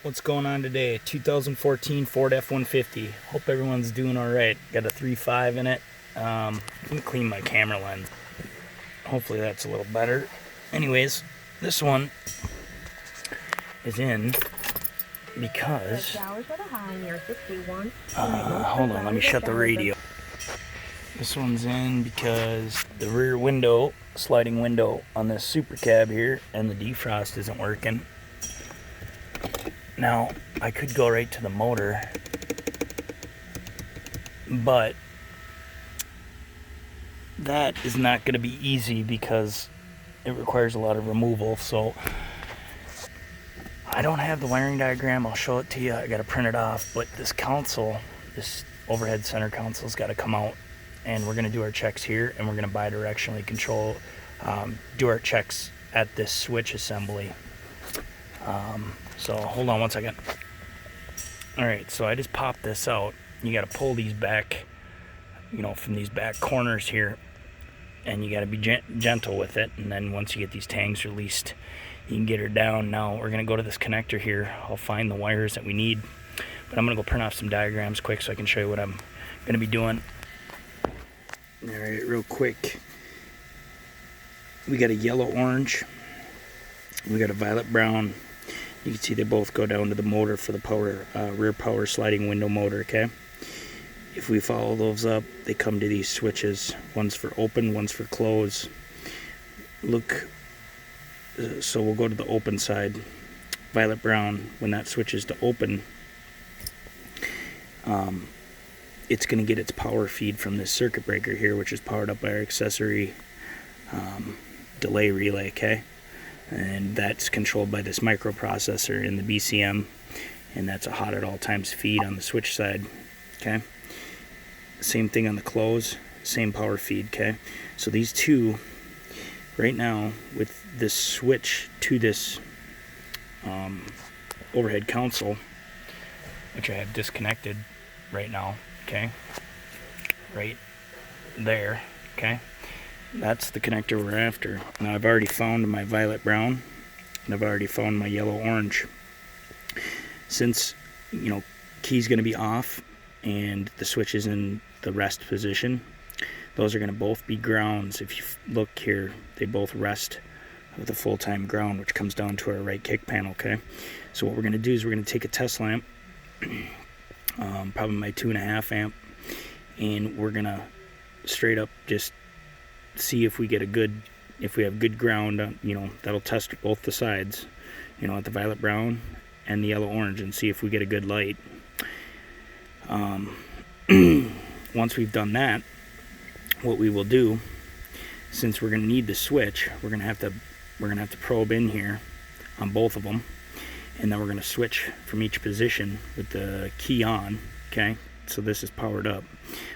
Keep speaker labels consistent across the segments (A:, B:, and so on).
A: What's going on today? 2014 Ford F-150. Hope everyone's doing alright. Got a 3.5 in it. Let me clean my camera lens. Hopefully that's a little better. Anyways, this one is in because... hold on, let me shut the radio. This one's in because the rear window, sliding window on this Supercab here, and the defrost isn't working. Now, I could go right to the motor, but that is not going to be easy because it requires a lot of removal. So I don't have the wiring diagram. I'll show it to you. I got to print it off, but this console, this overhead center console's got to come out, and we're going to do our checks here, and we're going to bidirectionally control, do our checks at this switch assembly. So hold on one second. Alright, so I just popped this out. You got to pull these back, from these back corners here, and you got to be gentle with it. And then once you get these tangs released, you can get her down. Now we're going to go to this connector here. I'll find the wires that we need, but I'm going to go print off some diagrams quick so I can show you what I'm going to be doing. Alright, real quick. We got a yellow-orange. We got a violet-brown. You can see they both go down to the motor for the power, rear power sliding window motor, okay? If we follow those up, they come to these switches. One's for open, one's for close. Look, so we'll go to the open side. Violet brown, when that switches to open, it's going to get its power feed from this circuit breaker here, which is powered up by our accessory delay relay, okay? And that's controlled by this microprocessor in the BCM, and that's a hot at all times feed on the switch side, okay? Same thing on the close, same power feed, okay? So these two, right now, with this switch to this overhead console, which I have disconnected right now, okay? Right there, okay? That's the connector we're after. Now I've already found my violet brown, and I've already found my yellow orange. Since, key's going to be off and the switch is in the rest position, those are going to both be grounds. If you look here, they both rest with a full-time ground, which comes down to our right kick panel, okay? So what we're going to do is we're going to take a test lamp, probably my 2.5 amp, and we're going to straight up just see if we get if we have good ground, that'll test both the sides, at the violet brown and the yellow orange, and see if we get a good light. Once we've done that, what we will do, since we're going to need the switch, we're going to have to probe in here on both of them, and then we're going to switch from each position with the key on, okay? So this is powered up.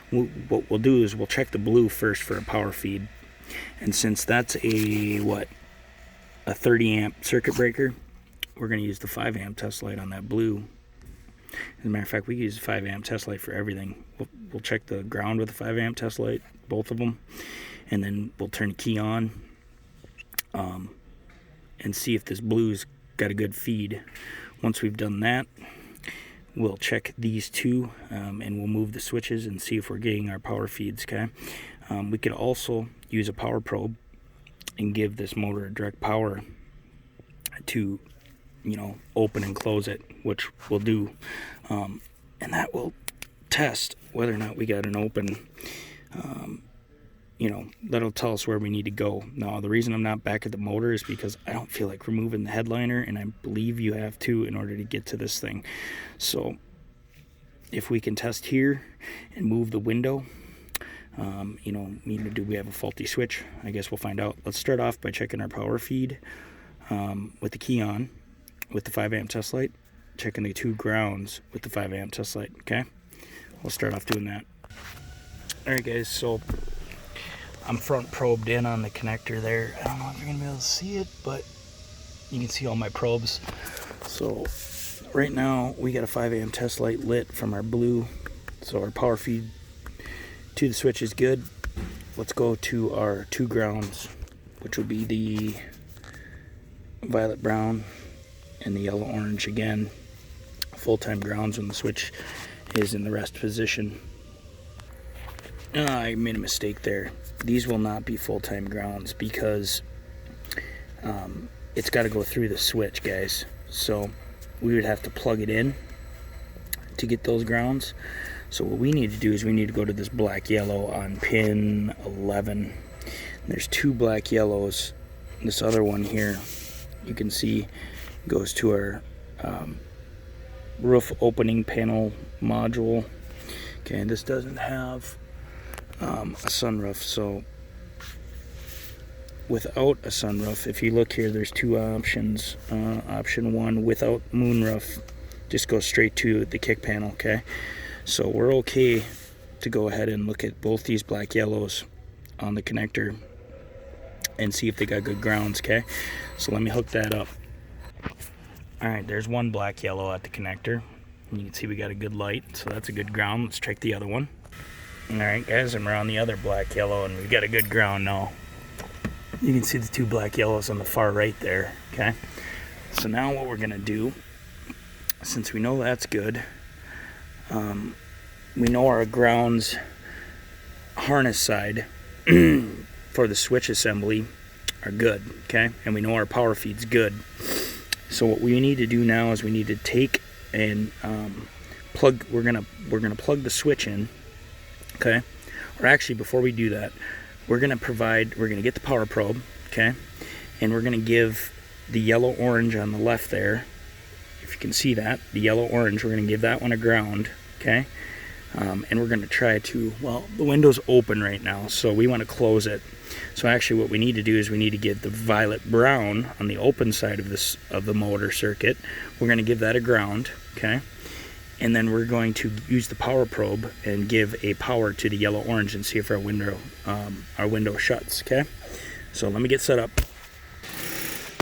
A: What we'll do is we'll check the blue first for a power feed, and since that's a 30 amp circuit breaker, we're going to use the 5 amp test light on that blue. As a matter of fact, we use a 5 amp test light for everything. We'll check the ground with a 5 amp test light, both of them, and then we'll turn the key on and see if this blue's got a good feed. Once we've done that, we'll check these two, and we'll move the switches and see if we're getting our power feeds, okay? We could also use a power probe and give this motor direct power to, open and close it, which we'll do. And that will test whether or not we got an open, that'll tell us where we need to go. Now, the reason I'm not back at the motor is because I don't feel like removing the headliner, and I believe you have to in order to get to this thing. So if we can test here and move the window, do we have a faulty switch? I guess we'll find out. Let's start off by checking our power feed with the key on, with the 5 amp test light, checking the two grounds with the 5 amp test light, okay? We'll start off doing that. Alright guys, so I'm front probed in on the connector there. I don't know if you're going to be able to see it, but you can see all my probes. So right now we got a 5 amp test light lit from our blue, so our power feed to the switch is good. Let's go to our two grounds, which will be the violet brown and the yellow orange again. full-time grounds when the switch is in the rest position. I made a mistake there. These will not be full-time grounds because it's got to go through the switch, guys. So we would have to plug it in to get those grounds. So what we need to do is we need to go to this black yellow on pin 11. There's 2 black yellows. This other one here, you can see, goes to our roof opening panel module. Okay, this doesn't have a sunroof, so without a sunroof, if you look here, there's 2 options. Option 1, without moonroof, just goes straight to the kick panel. Okay, so we're okay to go ahead and look at both these black yellows on the connector and see if they got good grounds. Okay, so let me hook that up. All right, there's 1 black yellow at the connector. You can see we got a good light, so that's a good ground. Let's check the other one. All right, guys, and we're on the other black yellow, and we've got a good ground now. You can see the 2 black yellows on the far right there. Okay, so now what we're gonna do, since we know that's good, we know our grounds harness side for the switch assembly are good. Okay, and we know our power feed's good. So what we need to do now is we need to take and plug. We're gonna plug the switch in. Okay, or actually, before we do that, we're gonna get the power probe. Okay, and we're gonna give the yellow orange on the left there. If you can see that, the yellow orange, we're gonna give that one a ground. Okay, and we're gonna try to. Well, the window's open right now, so we want to close it. So actually what we need to do is we need to get the violet brown on the open side of the motor circuit. We're going to give that a ground, okay? And then we're going to use the power probe and give a power to the yellow orange and see if our window shuts, okay? So let me get set up.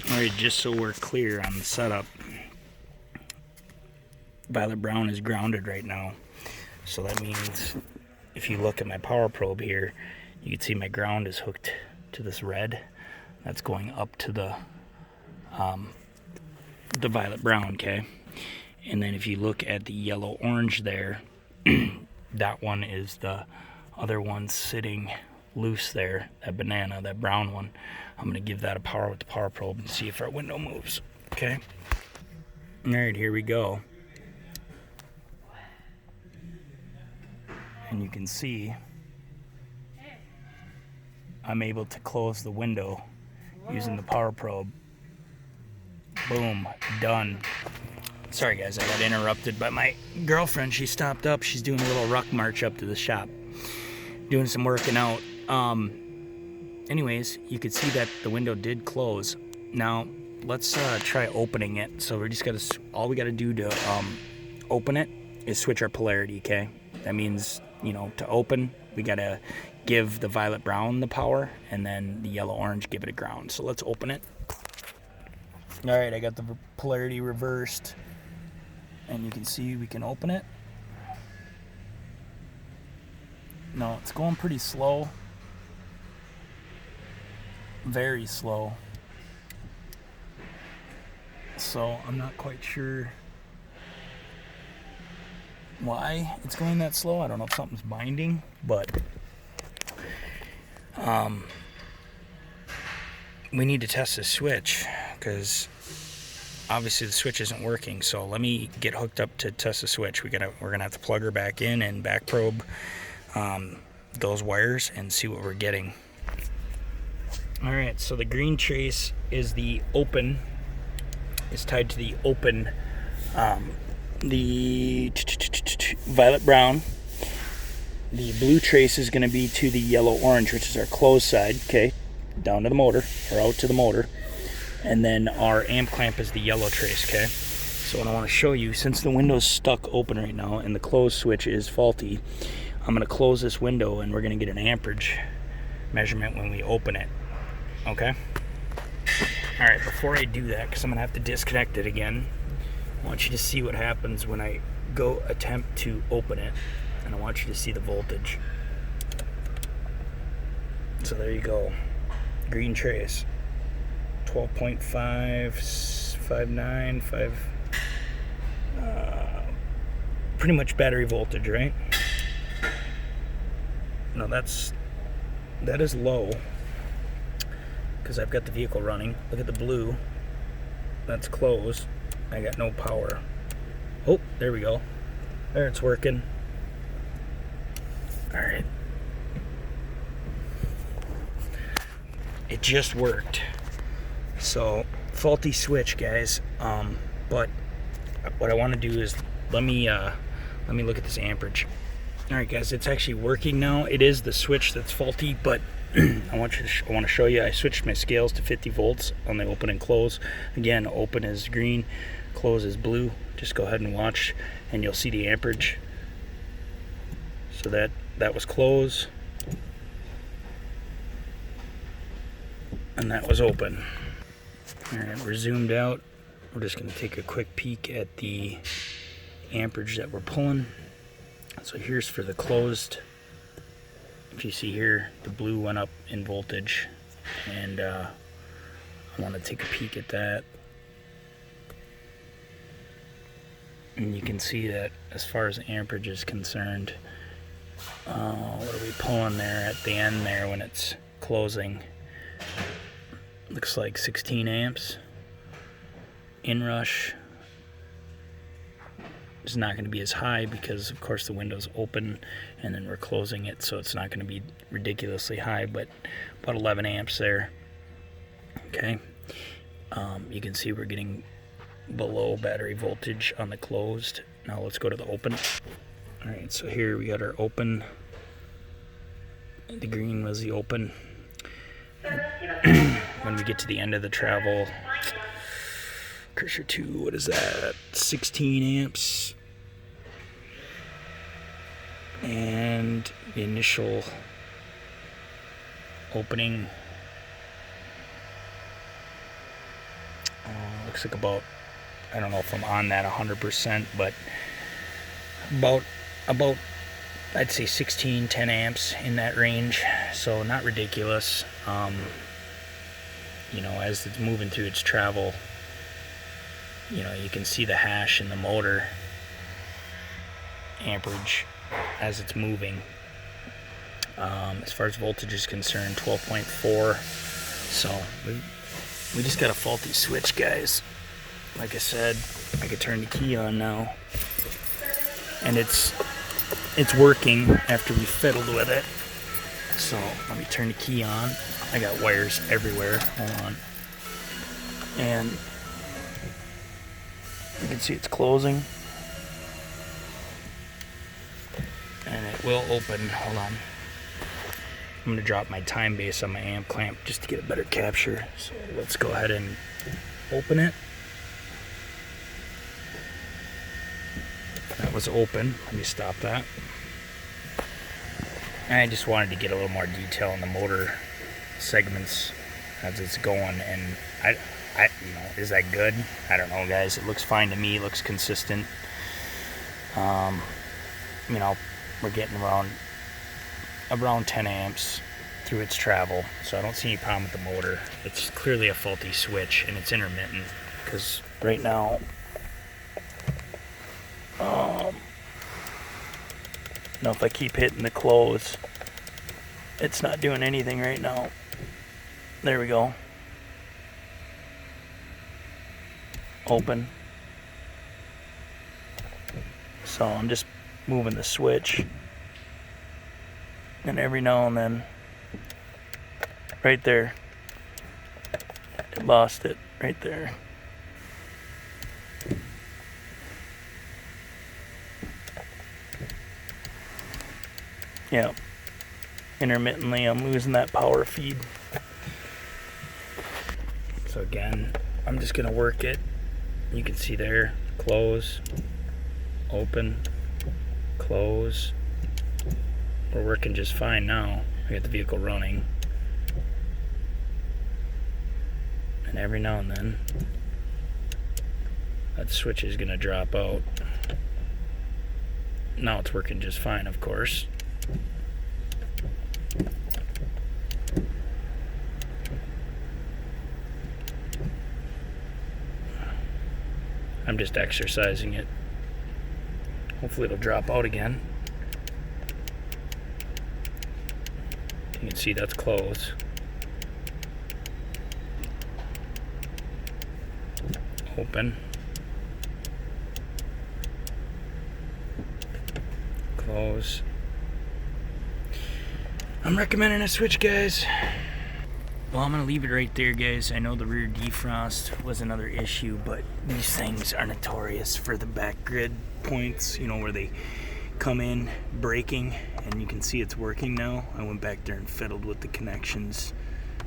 A: All right, just so we're clear on the setup, violet brown is grounded right now. So that means if you look at my power probe here, you can see my ground is hooked to this red. That's going up to the violet brown, okay? And then if you look at the yellow orange there, that one is the other one sitting loose there, that banana, that brown one. I'm gonna give that a power with the power probe and see if our window moves, okay? All right, here we go. And you can see I'm able to close the window using the power probe. Boom, done. Sorry guys, I got interrupted by my girlfriend. She stopped up. She's doing a little ruck march up to the shop, doing some working out. Anyways, you could see that the window did close. Now let's try opening it. So all we gotta do to open it is switch our polarity. Okay, that means, you know, to open we gotta give the violet brown the power, and then the yellow orange give it a ground. So let's open it. All right, I got the polarity reversed, and you can see we can open it. No, it's going pretty slow, very slow. So I'm not quite sure why it's going that slow. I don't know if something's binding, but we need to test this switch because obviously the switch isn't working. So let me get hooked up to test the switch. We're gonna have to plug her back in and back probe those wires and see what we're getting. All right, so the green trace is the open. It's tied to the open, the violet brown. The blue trace is going to be to the yellow orange, which is our closed side, okay, down to the motor, or out to the motor. And then our amp clamp is the yellow trace, okay? So what I want to show you, since the window's stuck open right now and the closed switch is faulty, I'm going to close this window and we're going to get an amperage measurement when we open it, okay? All right, before I do that, because I'm going to have to disconnect it again, I want you to see what happens when I go attempt to open it. And I want you to see the voltage. So there you go. Green trace. 12.5, 59, 5. pretty much battery voltage, right? No, that is low because I've got the vehicle running. Look at the blue. That's closed. I got no power. Oh, there we go. There, it's working. All right. It just worked. So, faulty switch, guys. But what I want to do is let me look at this amperage. All right, guys, it's actually working now. It is the switch that's faulty, but I want to show you. I switched my scales to 50 volts on the open and close. Again, open is green, close is blue. Just go ahead and watch, and you'll see the amperage. So that was close, and that was open. All right, we're zoomed out. We're just going to take a quick peek at the amperage that we're pulling. So here's for the closed. If you see here, the blue went up in voltage, and I want to take a peek at that. And you can see that as far as amperage is concerned, what are we pulling there at the end there when it's closing? Looks like 16 amps. Inrush is not going to be as high because, of course, the window's open and then we're closing it, so it's not going to be ridiculously high, but about 11 amps there. Okay. You can see we're getting below battery voltage on the closed. Now let's go to the open. All right, so here we got our open. The green was the open. When we get to the end of the travel, cursor 2, what is that? 16 amps. And the initial opening looks like about, I don't know if I'm on that 100%, but about I'd say 10 amps in that range, so not ridiculous. You know, as it's moving through its travel, you know, you can see the hash in the motor amperage as it's moving. As far as voltage is concerned, 12.4. So we just got a faulty switch, guys. Like I said, I could turn the key on now, and it's working after we fiddled with it. So let me turn the key on. I got wires everywhere. Hold on. And you can see it's closing. And it will open. Hold on. I'm going to drop my time base on my amp clamp just to get a better capture. So let's go ahead and open it. That was open. Let me stop that. I just wanted to get a little more detail on the motor segments as it's going, and I you know, is that good? I don't know, guys. It looks fine to me. It looks consistent. You know, we're getting around 10 amps through its travel, so I don't see any problem with the motor. It's clearly a faulty switch, and it's intermittent, because right now, now if I keep hitting the close, it's not doing anything right now. There we go. Open. So I'm just moving the switch, and every now and then, right there, it lost it right there. Yeah, intermittently I'm losing that power feed. So again, I'm just gonna work it. You can see there, close, open, close. We're working just fine now. I got the vehicle running. And every now and then, that switch is gonna drop out. Now it's working just fine, of course. I'm just exercising it Hopefully it'll drop out again. You can see that's closed. Open. Close. I'm recommending a switch, guys. Well, I'm gonna leave it right there, guys. I know the rear defrost was another issue, but these things are notorious for the back grid points, you know, where they come in braking, and you can see it's working now. I went back there and fiddled with the connections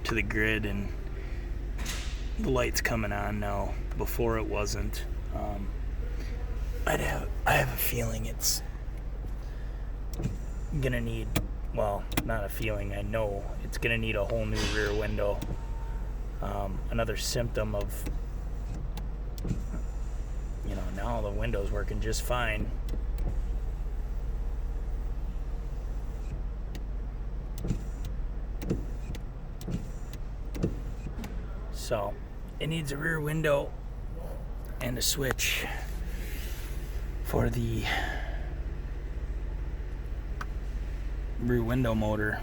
A: to the grid, and the light's coming on now. Before it wasn't. I have a feeling it's gonna need, well, not a feeling, I know it's gonna need a whole new rear window. Another symptom of, you know, now the window's working just fine. So it needs a rear window and a switch for the rear window motor,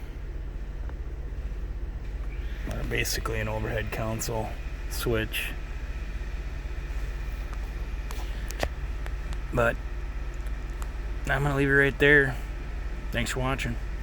A: or basically an overhead console switch. But I'm gonna leave it right there. Thanks for watching.